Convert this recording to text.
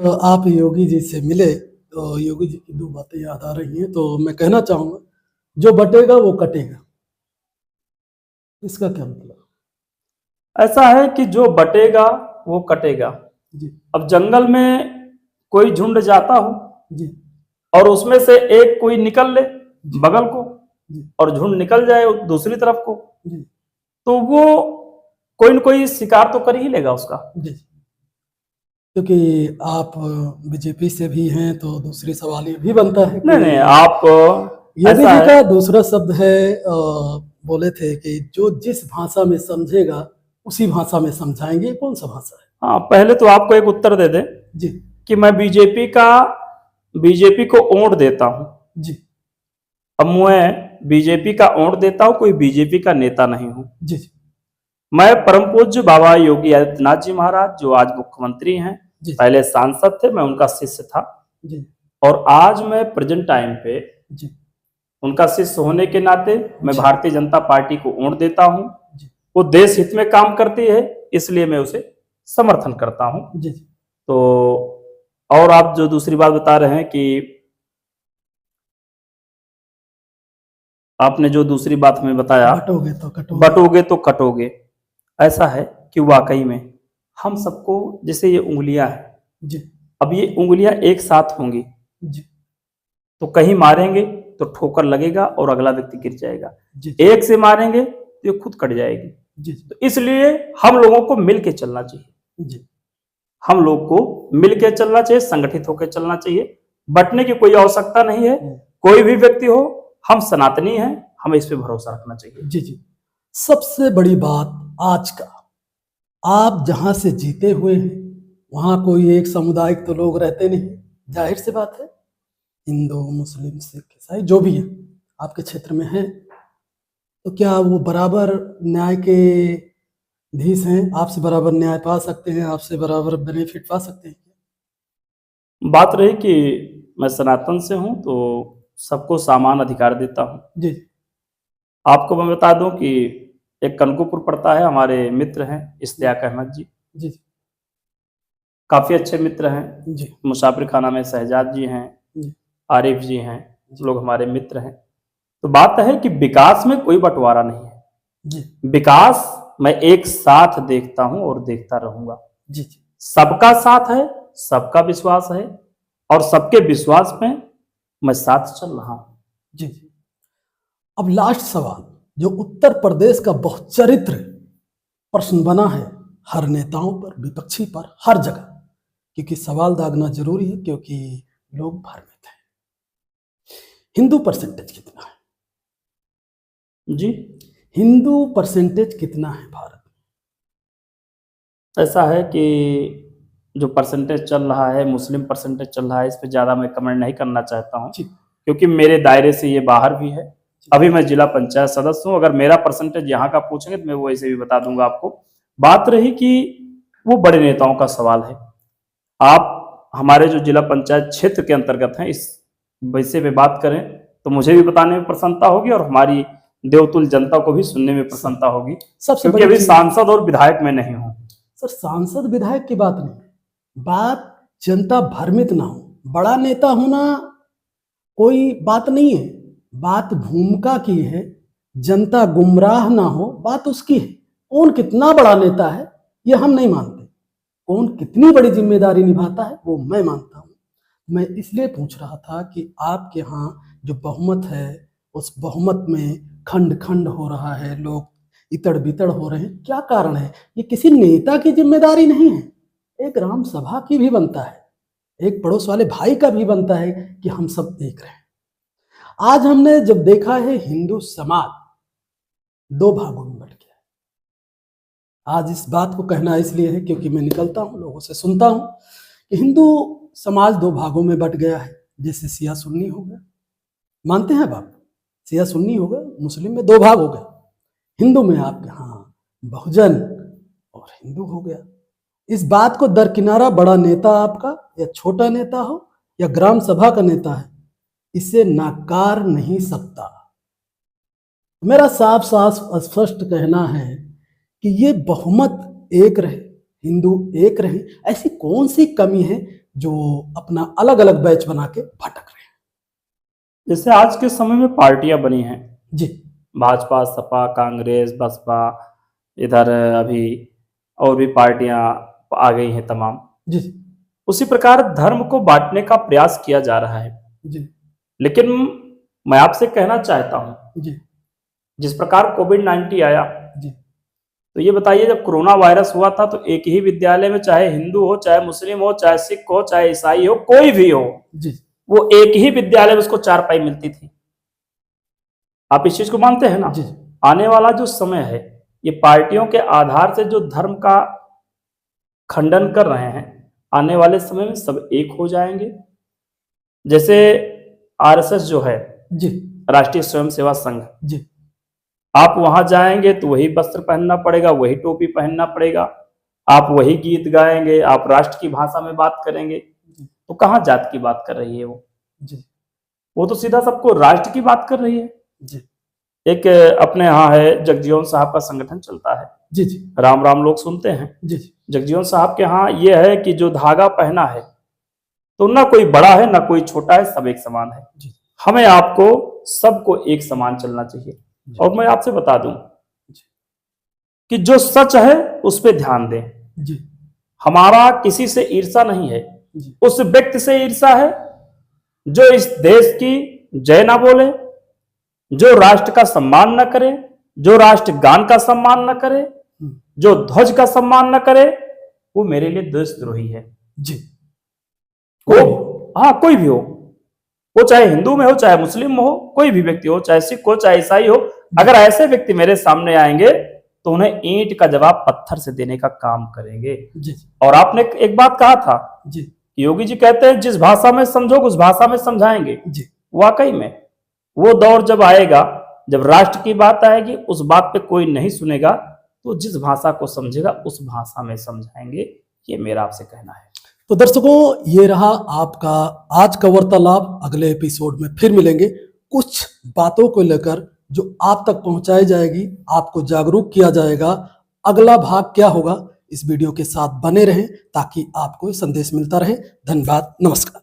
आप योगी जी से मिले तो योगी जी की दो बातें याद आ रही हैं, तो मैं कहना चाहूंगा, जो बटेगा वो कटेगा। इसका क्या मतलब? ऐसा है कि जो बटेगा वो कटेगा। जी अब जंगल में कोई झुंड जाता हो जी और उसमें से एक कोई निकल ले जी बगल को जी और झुंड निकल जाए दूसरी तरफ को, जी तो वो कोई न कोई शिकार तो कर ही लेगा उसका। जी। क्योंकि आप बीजेपी से भी हैं, तो दूसरी सवाल ये भी बनता है नहीं नहीं, कि आप योगी ऐसा जी है। का दूसरा शब्द है, बोले थे कि जो जिस भाषा में समझेगा उसी भाषा में समझाएंगे। कौन सा भाषा है? हाँ, पहले तो आपको एक उत्तर दे दे जी कि मैं बीजेपी को वोट देता हूं। जी अब मैं बीजेपी का वोट देता हूं, कोई बीजेपी का नेता नहीं हूं। जी जी मैं परम पूज्य बाबा योगी आदित्यनाथ जी महाराज, जो आज मुख्यमंत्री हैं, जी पहले सांसद थे, मैं उनका शिष्य था जी और आज मैं प्रेजेंट टाइम पे जी उनका शिष्य होने के नाते मैं जी भारतीय जनता पार्टी को वोट देता हूं। जी वो देश हित में काम करती है, इसलिए मैं उसे समर्थन करता हूं। जी तो और आप जो दूसरी बात बता रहे हैं कि आपने जो दूसरी बात हमें बताया, बटोगे तो कटोगे। बटोगे तो कटोगे, ऐसा है कि वाकई में हम सबको, जैसे ये उंगलियां हैं, जी अब ये उंगलियां एक साथ होंगी जी तो कहीं मारेंगे तो ठोकर लगेगा और अगला व्यक्ति गिर जाएगा, जी एक से मारेंगे तो ये खुद कट जाएगी। जी तो इसलिए हम लोगों को मिलके चलना चाहिए, जी हम लोग को मिलके चलना चाहिए, संगठित होकर चलना चाहिए। बंटने की कोई आवश्यकता नहीं है। कोई भी व्यक्ति हो, हम सनातनी हैं, हमें इस पे भरोसा रखना चाहिए। जी जी। सबसे बड़ी बात आज का, आप जहां से जीते हुए हैं वहां कोई एक सामुदायिक तो लोग रहते नहीं, जाहिर सी बात है। हिंदू, मुस्लिम, सिख, ईसाई जो भी है आपके क्षेत्र में है, तो क्या वो बराबर न्याय के धीश हैं? आपसे बराबर न्याय पा सकते हैं? आपसे बराबर बेनिफिट पा सकते हैं? बात रही कि मैं सनातन से हूं तो सबको समान अधिकार देता हूं। जी आपको मैं बता दूं कि एक कनकपुर पड़ता है, हमारे मित्र हैं इश्तियाक अहमद जी, जी काफी अच्छे मित्र हैं। जी मुसाफिर खाना में शहजाद जी हैं, जी आरिफ जी हैं, लोग हमारे मित्र हैं। तो बात है कि विकास में कोई बंटवारा नहीं है, जी विकास मैं एक साथ देखता हूं और देखता रहूंगा। जी जी सबका साथ है, सबका विश्वास है और सबके विश्वास में मैं साथ चल रहा हूं। जी जी। अब लास्ट सवाल, जो उत्तर प्रदेश का बहुचरित्र प्रश्न बना है हर नेताओं पर, विपक्षी पर, हर जगह, क्योंकि सवाल दागना जरूरी है, क्योंकि लोग भ्रमित हैं। हिंदू परसेंटेज कितना है? जी, हिंदू परसेंटेज कितना है भारत ऐसा है कि जो परसेंटेज चल रहा है, मुस्लिम परसेंटेज चल रहा है, इस पे ज़्यादा मैं कमेंट नहीं करना चाहता हूँ, में? क्योंकि मेरे दायरे से ये बाहर भी है। अभी मैं जिला पंचायत सदस्य हूँ, अगर मेरा परसेंटेज यहाँ का पूछेंगे तो मैं वो ऐसे भी बता दूंगा आपको। बात रही कि वो बड़े नेताओं का सवाल है, आप हमारे जो जिला पंचायत क्षेत्र के अंतर्गत हैं, इस विषय पे बात करें तो मुझे भी बताने में प्रसन्नता होगी और हमारी देवतुल जनता को भी सुनने में प्रसन्नता होगी, सबसे क्योंकि बड़ी अभी चीज, सांसद और विधायक में नहीं हूँ। सर, सांसद विधायक की बात नहीं, बात जनता भ्रमित ना हो। बड़ा नेता होना कोई बात नहीं है, बात भूमिका की है। जनता गुमराह ना हो, बात उसकी है। कौन कितना बड़ा नेता है ये हम नहीं मानते, कौन कितनी बड़ी जिम्मेदारी निभाता है वो मैं मानता हूं। मैं इसलिए पूछ रहा था कि आपके यहाँ जो बहुमत है, उस बहुमत में खंड खंड हो रहा है, लोग इतड़ बितड़ हो रहे हैं, क्या कारण है? ये किसी नेता की जिम्मेदारी नहीं है, एक ग्राम सभा की भी बनता है, एक पड़ोस वाले भाई का भी बनता है कि हम सब एक रहें। आज हमने जब देखा है हिंदू समाज दो भागों में बट गया। आज इस बात को कहना इसलिए है क्योंकि मैं निकलता हूं, लोगों से सुनता हूं कि हिंदू समाज दो भागों में बट गया है। जैसे शिया सुन्नी हो गया, मानते हैं बाप, शिया सुन्नी हो गए, मुस्लिम में दो भाग हो गए, हिंदू में आपके यहाँ बहुजन और हिंदू हो गया। इस बात को दरकिनारा बड़ा नेता आपका या छोटा नेता हो या ग्राम सभा का नेता है, इसे नाकार नहीं सकता। मेरा साफ साफ स्पष्ट कहना है कि ये बहुमत एक रहे, हिंदू एक रहे। ऐसी कौन सी कमी है जो अपना अलग अलग बैच बना के भटक रहे हैं। जैसे आज के समय में पार्टियां बनी हैं जी भाजपा, सपा, कांग्रेस, बसपा, इधर अभी और भी पार्टियां आ गई हैं तमाम। जी उसी प्रकार धर्म को बांटने का प्रयास किया जा रहा है। जी लेकिन मैं आपसे कहना चाहता हूं, जी जिस प्रकार कोविड-19 आया, जी तो ये बताइए जब कोरोना वायरस हुआ था तो एक ही विद्यालय में चाहे हिंदू हो, चाहे मुस्लिम हो, चाहे सिख हो, चाहे ईसाई हो, कोई भी हो, जी वो एक ही विद्यालय में उसको चारपाई मिलती थी। आप इस चीज को मानते हैं ना? जी आने वाला जो समय है, ये पार्टियों के आधार से जो धर्म का खंडन कर रहे हैं, आने वाले समय में सब एक हो जाएंगे। जैसे आरएसएस जो है, जी राष्ट्रीय स्वयंसेवा संघ, जी आप वहां जाएंगे तो वही वस्त्र पहनना पड़ेगा, वही टोपी पहनना पड़ेगा, आप वही गीत गाएंगे, आप राष्ट्र की भाषा में बात करेंगे, तो कहाँ जात की बात कर रही है वो? जी वो तो सीधा सबको राष्ट्र की बात कर रही है। जी एक अपने यहाँ है जगजीवन साहब का संगठन चलता है, जी जी राम राम लोग सुनते हैं। जी जी जगजीवन साहब के यहाँ ये है कि जो धागा पहना है तो ना कोई बड़ा है ना कोई छोटा है, सब एक समान है। जी हमें आपको सबको एक समान चलना चाहिए। और मैं आपसे बता दूं कि जो सच है उस पर ध्यान दें। जी हमारा किसी से ईर्षा नहीं है, जी उस व्यक्ति से ईर्षा है जो इस देश की जय ना बोले, जो राष्ट्र का सम्मान न करे, जो राष्ट्रगान का सम्मान न करे, जो ध्वज का सम्मान न करे, वो मेरे लिए देशद्रोही है। जी हाँ, कोई भी हो, वो चाहे हिंदू में हो, चाहे मुस्लिम में हो, कोई भी व्यक्ति हो, चाहे सिख हो, चाहे ईसाई हो, अगर ऐसे व्यक्ति मेरे सामने आएंगे तो उन्हें ईंट का जवाब पत्थर से देने का काम करेंगे। जी और आपने एक बात कहा था, जी योगी जी कहते हैं जिस भाषा में समझोगे उस भाषा में समझाएंगे। जी वाकई में वो दौर जब आएगा, जब राष्ट्र की बात आएगी, उस बात पे कोई नहीं सुनेगा, तो जिस भाषा को समझेगा उस भाषा में समझाएंगे। ये मेरा आपसे कहना है। तो दर्शकों, ये रहा आपका आज का वार्तालाप। अगले एपिसोड में फिर मिलेंगे, कुछ बातों को लेकर जो आप तक पहुंचाई जाएगी, आपको जागरूक किया जाएगा। अगला भाग क्या होगा, इस वीडियो के साथ बने रहें ताकि आपको संदेश मिलता रहे। धन्यवाद, नमस्कार।